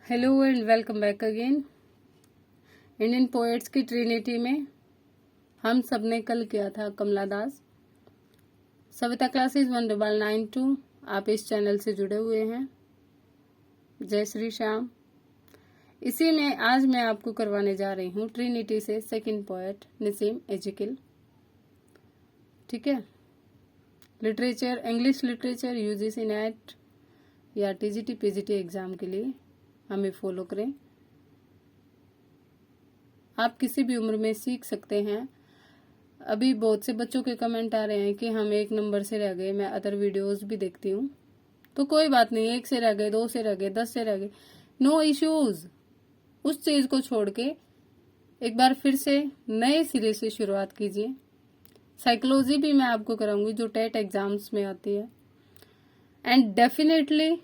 Hello and welcome back again. Indian poets की Trinity में हम सब ने कल किया था कमला दास। सविता क्लासेस 1992 आप इस चैनल से जुड़े हुए हैं। जय श्री श्याम। इसी में आज मैं आपको करवाने जा रही हूँ ट्रिनिटी से सेकंड पोएट नसीम एजिकिल। ठीक है। Literature, English literature UGC net या टीजीटी पीजीटी एग्जाम के लिए हमें फॉलो करें। आप किसी भी उम्र में सीख सकते हैं। अभी बहुत से बच्चों के कमेंट आ रहे हैं कि हम 1 नंबर से रह गए। मैं अदर वीडियोस भी देखती हूँ, तो कोई बात नहीं, 1 से रह गए, 2 से रह गए, 10 से रह गए, नो इश्यूज। उस चीज को छोड़ के एक बार फिर से नए सिरे से शुरुआत कीजिए। साइकोलॉजी भी मैं आपको कराऊंगी जो टेट एग्जाम्स में आती है। एंड डेफिनेटली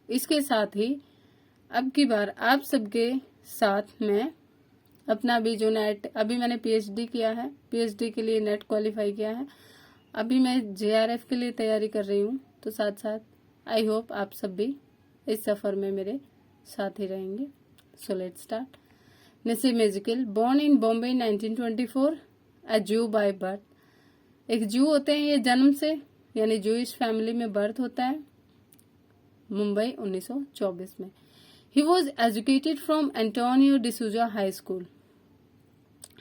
इसके साथ ही अब की बार आप सबके साथ मैं अपना भी जो नेट, अभी मैंने पीएचडी किया है, पीएचडी के लिए नेट क्वालिफाई किया है, अभी मैं जेआरएफ के लिए तैयारी कर रही हूँ। तो साथ साथ आई होप आप सब भी इस सफर में मेरे साथ ही रहेंगे। So let's start. Nissim Ezekiel, born in Bombay 1924, a Jew by birth. एक जू होते हैं ये जन्म से, यानी जूइश फैमिली में बर्थ होता है। मुंबई 1924 में। He was educated from Antonio D'Souza High School,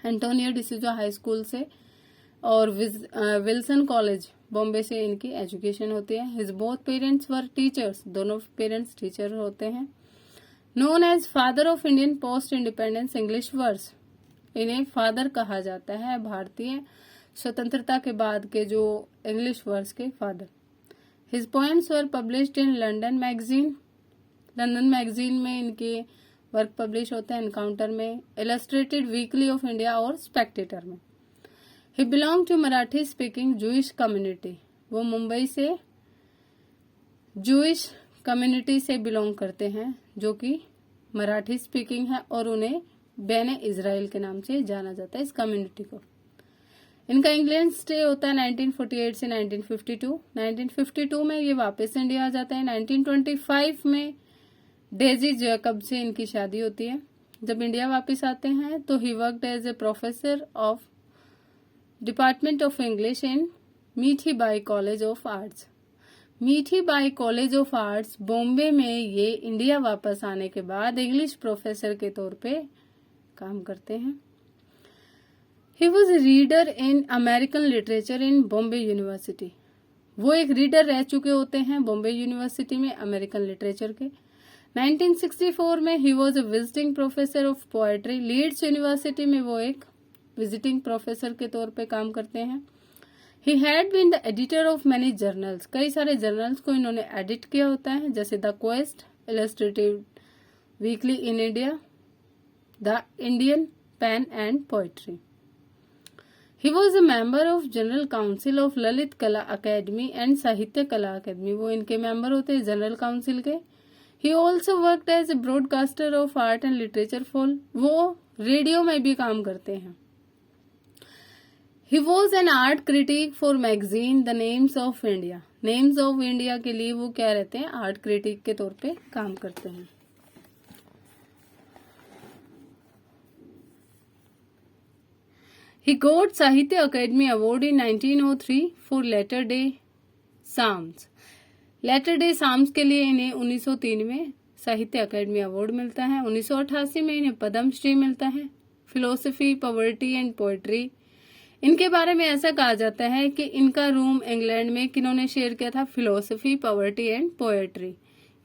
Antonio D'Souza high school से, और विल्सन कॉलेज बॉम्बे से इनकी एजुकेशन होती है। His both parents were teachers, दोनों पेरेंट्स टीचर होते हैं। Known as father of Indian post independence English verse, इन्हें फादर कहा जाता है भारतीय स्वतंत्रता के बाद के जो इंग्लिश वर्स के फादर। His poems were published in London magazine, London magazine में इनके वर्क पब्लिश होते हैं, एनकाउंटर में, इलस्ट्रेटेड वीकली ऑफ इंडिया और स्पेक्टेटर में। He belong to Marathi speaking Jewish community, वो मुंबई से जूइश कम्युनिटी से बिलोंग करते हैं जो कि मराठी स्पीकिंग है, और उन्हें बेने इजराइल के नाम से जाना जाता है इस कम्युनिटी को। इनका इंग्लैंड स्टे होता है 1948 से 1952। 1952 में ये वापस इंडिया आ जाता है। 1925 में डेजी जैकब से इनकी शादी होती है। जब इंडिया वापस आते हैं तो he worked as a professor of department of English in Mithi Bai college of arts. Mithi Bai college of arts Bombay में ये इंडिया वापस आने के बाद इंग्लिश प्रोफेसर के तौर पे काम करते हैं। He was reader in American literature in Bombay university, वो एक रीडर रह चुके होते हैं बॉम्बे यूनिवर्सिटी में अमेरिकन लिटरेचर के। 1964 में he was a visiting professor of poetry, Leeds university में वो एक विजिटिंग प्रोफेसर के तौर पे काम करते हैं। He had been the editor of many journals, कई सारे जर्नल्स को इन्होंने एडिट किया होता है, जैसे the quest, illustrative weekly in India, the Indian PEN and poetry. He was a member of general council of Lalit Kala academy and साहित्य कला अकेदमी, वो इनके मेंबर होते हैं जनरल काउंसिल के। He also worked as a broadcaster of art and literature for, वो radio में भी काम करते हैं। He was an art critic for magazine The Names of India, Names of India के लिए वो क्या रहते हैं, आर्ट क्रिटिक के तौर पे काम करते हैं। He got Sahitya academy award in 1903 for Latter Day Psalms, latter day psalms के लिए इन्हें 1903 में साहित्य अकेडमी अवार्ड मिलता है। 1988 में इन्हें पद्मश्री मिलता है। फिलोसफी, पॉवर्टी एंड पोएट्री, इनके बारे में ऐसा कहा जाता है कि इनका रूम इंग्लैंड में किन्होंने शेयर किया था, फिलोसफी, पॉवर्टी एंड पोएट्री,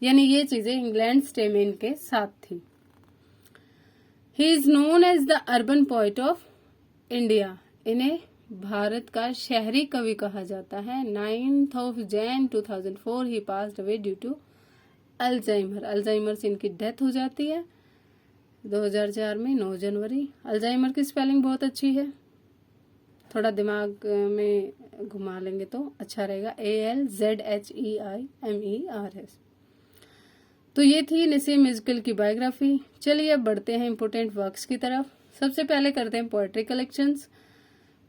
यानी ये चीजें इंग्लैंड स्टे में इनके साथ थी। He is known as the urban poet of India, इन्हें भारत का शहरी कवि कहा जाता है। 9th of Jan 2004 he passed away due to Alzheimer, Alzheimer से इनकी डेथ हो जाती है 2004 में 9 जनवरी। अल्जाइमर की स्पेलिंग बहुत अच्छी है, थोड़ा दिमाग में घुमा लेंगे तो अच्छा रहेगा, ALZHEIMERS। तो ये थी नसीम एजिकिल की बायोग्राफी। चलिए अब बढ़ते हैं इंपोर्टेंट वर्क्स की तरफ। सबसे पहले करते हैं पोएट्री कलेक्शंस।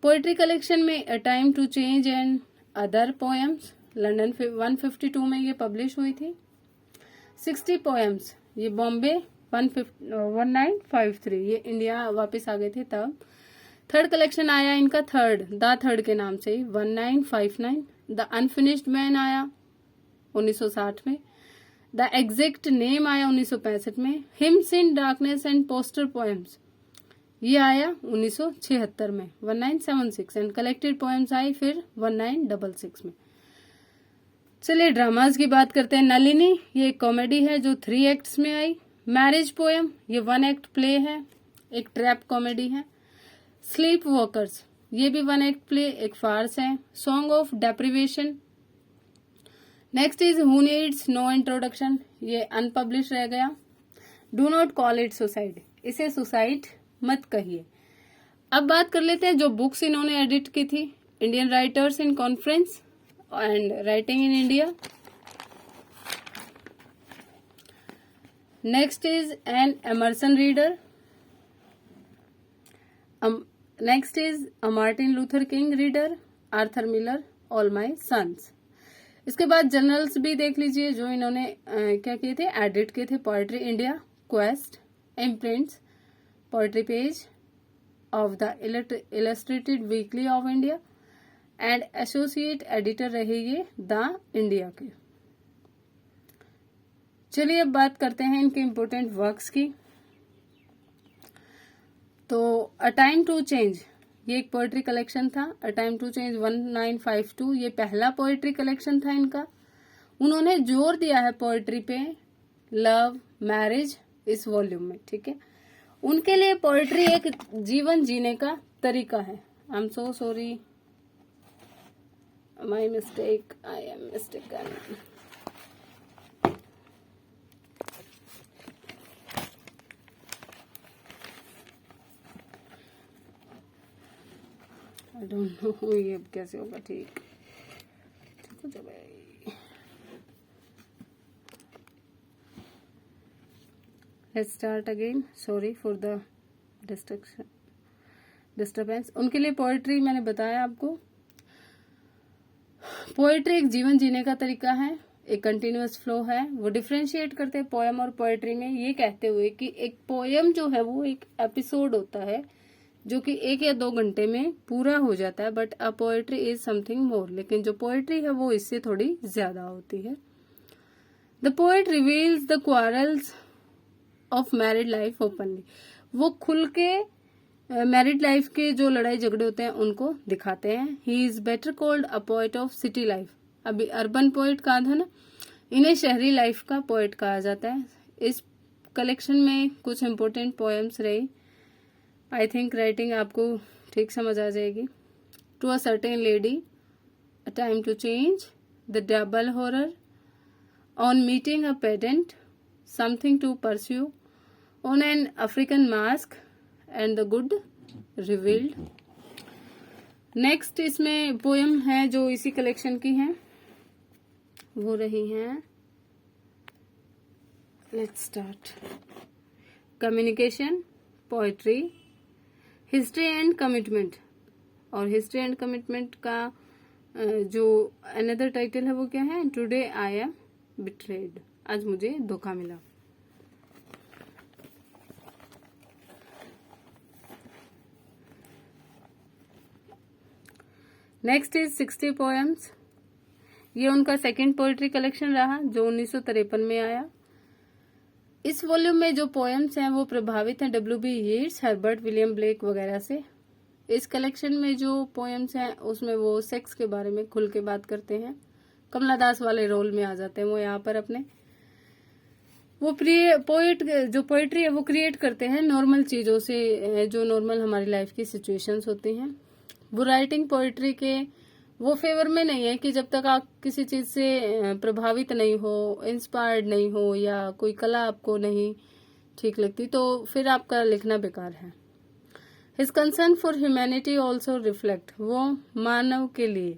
पोएट्री कलेक्शन में a time to change and other poems, London 152 में ये पब्लिश हुई थी। 60 पोएम्स ये बॉम्बे 1953, ये इंडिया वापस आ गए थे तब। थर्ड कलेक्शन आया इनका द थर्ड के नाम से 1959। द अनफिनिश्ड मैन आया 1960 में। द एग्जैक्ट नेम आया 1965 में। Hymns in darkness and poster poems ये आया 1976 में 1976। एंड कलेक्टेड पोएम्स आई फिर 1966 में। चलिए ड्रामाज की बात करते हैं। नलिनी ये एक कॉमेडी है जो 3 एक्ट्स में आई। मैरिज पोएम ये 1 एक्ट प्ले है, एक ट्रैप कॉमेडी है। स्लीप वॉकर्स ये भी 1 एक्ट प्ले, एक फार्स है। Song of deprivation. Next is who needs no introduction, ये अनपब्लिश रह गया। Do not call it suicide, इसे सुसाइड मत कहिए। अब बात कर लेते हैं जो बुक्स इन्होंने एडिट की थी। Indian writers in conference and writing in India. Next is an Emerson reader. Next is a Martin Luther King reader. Arthur Miller, all my sons. इसके बाद जर्नल्स भी देख लीजिए जो इन्होंने क्या किए थे, एडिट किए थे। Poetry India, quest, imprints, poetry page of the illustrated Weekly of India and associate editor रहे ये द इंडिया के। चलिए अब बात करते हैं इनके इम्पोर्टेंट वर्क्स की। तो अ टाइम टू चेंज ये एक पोएट्री कलेक्शन था। अ टाइम टू चेंज 1952 ये पहला पोएट्री कलेक्शन था इनका। उन्होंने जोर दिया है पोएट्री पे, लव, मैरिज इस वॉल्यूम में, ठीक है। उनके लिए पोएट्री एक जीवन जीने का तरीका है। I am so sorry, my mistake, I am mistaken. I don't know ये अब कैसे होगा। ठीक हो जाए। Let's start again, sorry for the disturbance. उनके लिए पोएट्री मैंने बताया आपको, पोएट्री एक जीवन जीने का तरीका है, एक कंटिन्यूअस फ्लो है। वो डिफरेंशिएट करते हैं पोएम और पोएट्री में, ये कहते हुए कि एक पोएम जो है वो एक एपिसोड होता है जो कि 1 या 2 घंटे में पूरा हो जाता है, but a poetry is something more. लेकिन जो पोएट्री है वो इससे थोड़ी ज्यादा होती है। The poet reveals the quarrels of married life openly, वो खुल के मैरिड लाइफ के जो लड़ाई झगड़े होते हैं उनको दिखाते हैं। He is better called a poet of city life, अभी अर्बन पोएट कहा था ना, इन्हें शहरी लाइफ का पोएट कहा जाता है। इस कलेक्शन में कुछ इम्पोर्टेंट पोएम्स रही, आई थिंक राइटिंग आपको ठीक समझ आ जाएगी। To a certain lady, a time to change, the double horror, on meeting a pedant, something to pursue, on an African mask and the good revealed. Next इसमें poem है जो इसी collection की हैं, वो रही हैं, let's start. Communication, poetry, history and commitment. और हिस्ट्री एंड कमिटमेंट का जो अनदर टाइटल है वो क्या है, टुडे आई एम बिट्रेड, आज मुझे धोखा मिला। नेक्स्ट इज 60 पोएम्स, ये उनका सेकंड पोएट्री कलेक्शन रहा जो 1953 में आया। इस वॉल्यूम में जो पोएम्स हैं वो प्रभावित हैं W.B. Yeats, Herbert William Blake वगैरह से। इस कलेक्शन में जो पोएम्स हैं उसमें वो सेक्स के बारे में खुल के बात करते हैं, कमला दास वाले रोल में आ जाते हैं वो यहाँ पर अपने। वो पोएट जो पोएट्री है वो क्रिएट करते हैं नॉर्मल चीजों से, जो नॉर्मल हमारी लाइफ की सिचुएशंस होती हैं। वो राइटिंग पोएट्री के वो फेवर में नहीं है कि जब तक आप किसी चीज से प्रभावित नहीं हो, इंस्पायर्ड नहीं हो या कोई कला आपको नहीं ठीक लगती तो फिर आपका लिखना बेकार है। His concern for humanity also reflect, वो मानव के लिए,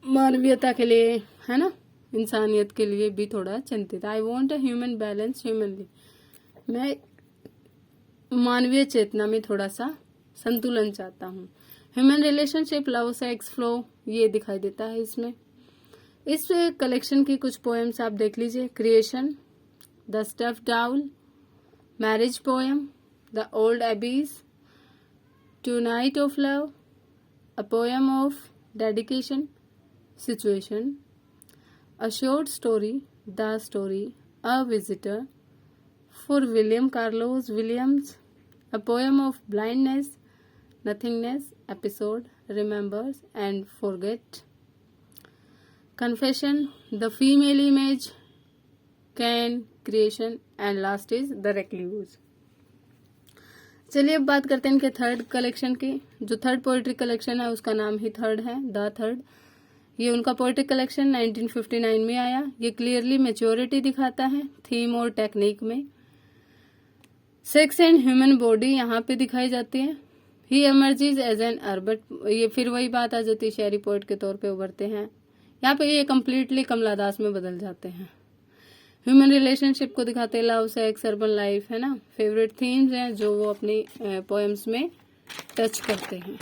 मानवीयता के लिए है ना, इंसानियत के लिए भी थोड़ा चिंतित। I want a human balance humanly, मैं मानवीय चेतना में थोड़ा सा संतुलन चाहता हूँ। Human relationship, love, sex, flow, ये दिखाई देता है इसमें। इस कलेक्शन की कुछ पोएम्स आप देख लीजिए। Creation, the stuffed owl, marriage poem, the old abbeys, two night of love, a poem of dedication, situation, a short story, the story, a visitor, for William Carlos Williams, a poem of blindness, nothingness, episode, remembers and forget, confession, the female image, can, creation and last is the recluse. चलिए अब बात करते हैं इनके third collection की। जो third poetry collection है उसका नाम ही थर्ड है, द थर्ड। ये उनका पोएट्री कलेक्शन 1959 में आया। ये क्लियरली मैच्योरिटी दिखाता है थीम और टेक्निक में। सेक्स एंड ह्यूमन बॉडी यहाँ पे दिखाई जाती है। ही एमर्जेज एज एन अर्बन, ये फिर वही बात आ जाती है, शेरी पोएट के तौर पे उभरते हैं। यहाँ पे ये कम्प्लीटली कमला दास में बदल जाते हैं। ह्यूमन रिलेशनशिप को दिखाते हैं, लव, सेक्स, अर्बन लाइफ, है ना, फेवरेट थीम्स हैं जो वो अपनी पोएम्स में टच करते हैं।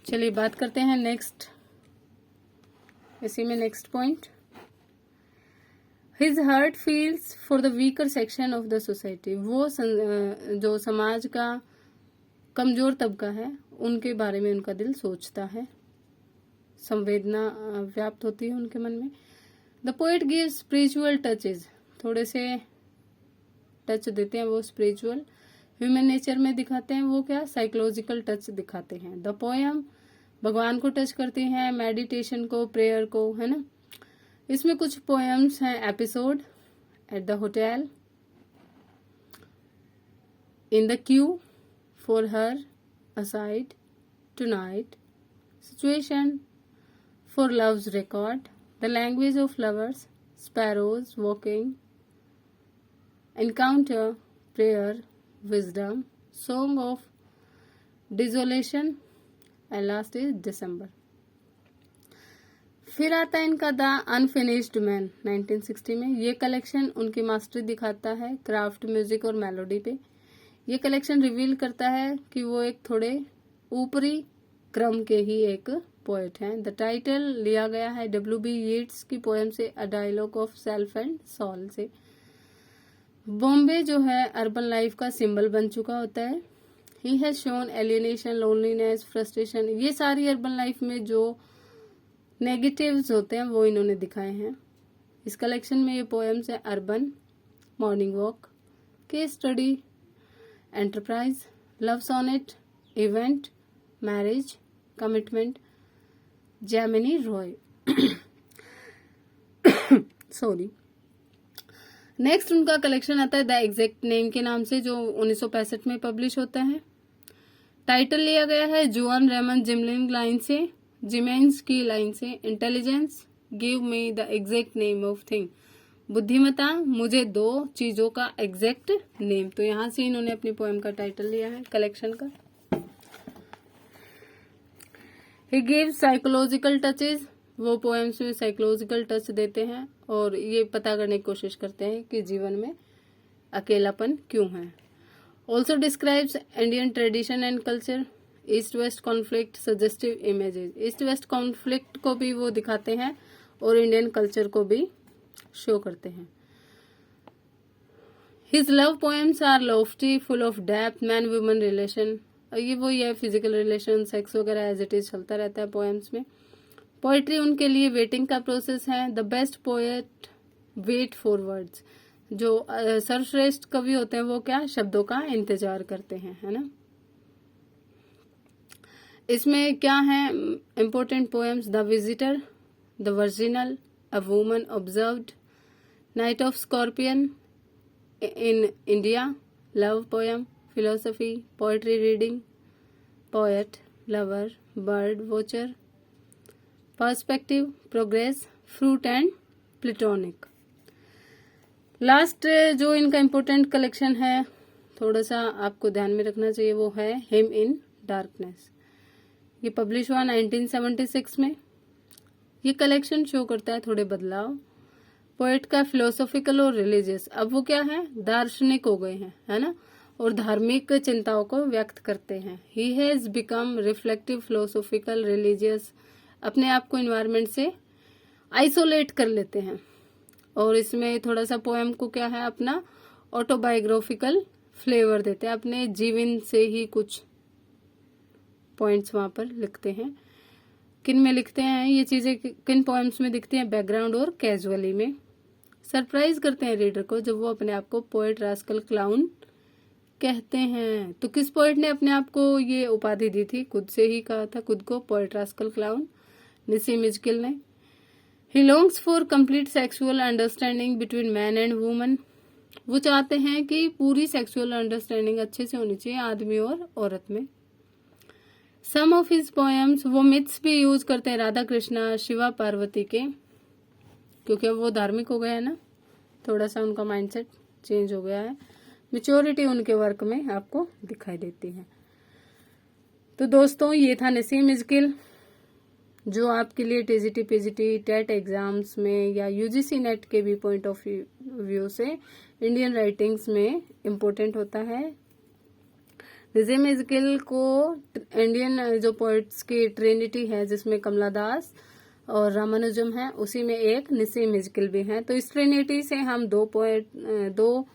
चलिए बात करते हैं नेक्स्ट, इसी में next point, his heart feels for the weaker section of the society. वो जो समाज का कमजोर तबका है उनके बारे में उनका दिल सोचता है, संवेदना व्याप्त होती है उनके मन में। The poet gives spiritual touches, थोड़े से टच देते हैं वो स्पिरिचुअल। ह्यूमन नेचर में दिखाते हैं वो क्या, साइकोलॉजिकल टच दिखाते हैं। द पोएम भगवान को टच करती हैं, मेडिटेशन को, प्रेयर को, है ना। इसमें कुछ पोएम्स हैं, episode, at the hotel, in the Q, for her, aside, tonight, situation, for love's record, the language of lovers, sparrows walking, encounter, prayer, wisdom, song of desolation, and last is December. फिर आता है इनका the unfinished man 1960 में। ये collection उनकी mastery दिखाता है craft, music और मेलोडी पे। ये कलेक्शन रिवील करता है कि वो एक थोड़े ऊपरी क्रम के ही एक पोएट हैं। द टाइटल लिया गया है W.B. येट्स की पोएम से, a dialogue of self and soul से। बॉम्बे जो है अर्बन लाइफ का सिंबल बन चुका होता है। He has shown alienation, loneliness, frustration, ये सारी अर्बन लाइफ में जो नेगेटिव्स होते हैं वो इन्होंने दिखाए हैं। इस कलेक्शन में ये पोएम्स है urban, morning walk, case study, enterprise, love sonnet, event, marriage, commitment, Jamini Roy. Sorry. Next उनका कलेक्शन आता है द एग्जैक्ट नेम के नाम से, जो 1965 में पब्लिश होता है। टाइटल लिया गया है जुआन रेमन जिमलिंग लाइन से, जिमेंस की लाइन से। Intelligence, give me the exact name of thing, बुद्धिमता, मुझे दो चीजों का एग्जैक्ट नेम। तो यहां से इन्होंने अपनी पोएम का टाइटल लिया है कलेक्शन का। ही गिव्स साइकोलॉजिकल टचेज, वो पोएम्स में साइकोलॉजिकल टच देते हैं और ये पता करने की कोशिश करते हैं कि जीवन में अकेलापन क्यों है। Also describes Indian tradition and culture, east west conflict, suggestive images. East west conflict को भी वो दिखाते हैं और इंडियन कल्चर को भी शो करते हैं। His love poems are lofty, full of depth, man woman relation, ये वो है फिजिकल रिलेशन, सेक्स वगैरह एज इट इज चलता रहता है पोएम्स में। पोएट्री उनके लिए वेटिंग का प्रोसेस है। The best poet wait for words, जो सर्वश्रेष्ठ कवि होते हैं वो क्या, शब्दों का इंतजार करते हैं, है ना। इसमें क्या है important poems, the visitor, the original, a woman observed, night of scorpion in India, love poem, philosophy, poetry reading, poet, lover, bird watcher, perspective, progress, fruit and platonic. Last जो इनका इम्पोर्टेंट कलेक्शन है, थोड़ा सा आपको ध्यान में रखना चाहिए, वो है हिम इन डार्कनेस। ये पब्लिश हुआ 1976 में। ये कलेक्शन शो करता है थोड़े बदलाव पोएट का, फिलोसॉफिकल और रिलीजियस। अब वो क्या है, दार्शनिक हो गए हैं, है ना, और धार्मिक चिंताओं को व्यक्त करते हैं। He has become reflective, philosophical, religious, अपने आप को इन्वायरमेंट से आइसोलेट कर लेते हैं। और इसमें थोड़ा सा पोएम को क्या है, अपना ऑटोबायोग्राफिकल फ्लेवर देते हैं, अपने जीवन से ही कुछ पॉइंट्स वहां पर लिखते हैं। किन में लिखते हैं ये चीजें, किन पोएम्स में दिखती हैं, बैकग्राउंड और कैजुअली में। सरप्राइज करते हैं रीडर को जब वो अपने आप को पोएट, रास्कल, क्लाउन कहते हैं। तो किस पोएट ने अपने आप को ये उपाधि दी थी? खुद से ही कहा था खुद को poet, rascal, clown, Nissim Ezekiel ने। He longs for complete sexual understanding between man and woman. वो चाहते हैं कि पूरी सेक्सुअल अंडरस्टैंडिंग अच्छे से होनी चाहिए आदमी और औरत में। सम ऑफ हिज पोएम्स, वो मिथ्स भी यूज करते हैं राधा कृष्णा, शिवा पार्वती के, क्योंकि वो धार्मिक हो गए हैं ना, थोड़ा सा उनका माइंडसेट चेंज हो गया है। मैच्योरिटी उनके वर्क में आपको दिखाई देती है। तो दोस्तों ये था नसीम इजकिल, जो आपके लिए टीजीटी, पीजीटी, टेट एग्जाम्स में या यूजीसी नेट के भी पॉइंट ऑफ व्यू से इंडियन राइटिंग्स में इम्पोर्टेंट होता है। नसीम इजकिल को इंडियन जो पोइट्स की ट्रिनिटी है, जिसमें कमला दास और रामानुजम है, उसी में एक नसीम इजकिल भी है। तो इस ट्रिनिटी से हम दो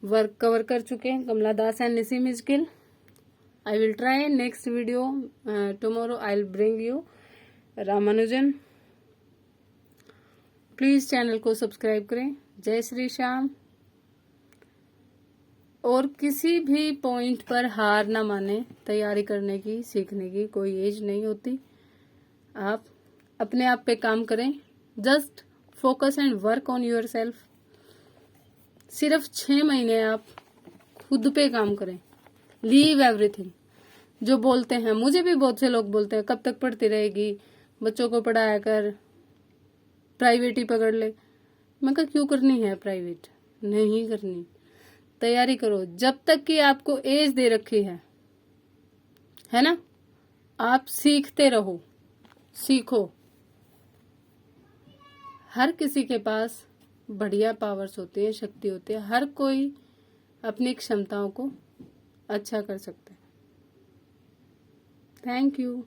वर्क कवर कर चुके हैं, Kamala Das and Nissim Ezekiel. I will try next video tomorrow, I will bring you Ramanujan. Please channel को सब्सक्राइब करें। जय श्री श्याम। और किसी भी पॉइंट पर हार ना माने, तैयारी करने की, सीखने की कोई एज नहीं होती। आप अपने आप पे काम करें, just focus and work on your self. सिर्फ 6 महीने आप खुद पे काम करें, लीव एवरीथिंग। जो बोलते हैं, मुझे भी बहुत से लोग बोलते हैं कब तक पढ़ती रहेगी, बच्चों को पढ़ाया कर, प्राइवेट ही पकड़ ले। मैं कहा क्यों करनी है प्राइवेट, नहीं करनी, तैयारी करो जब तक कि आपको एज दे रखी है ना। आप सीखते रहो, सीखो। हर किसी के पास बढ़िया पावर्स होती है, शक्ति होती है, हर कोई अपनी क्षमताओं को अच्छा कर सकता है। Thank you.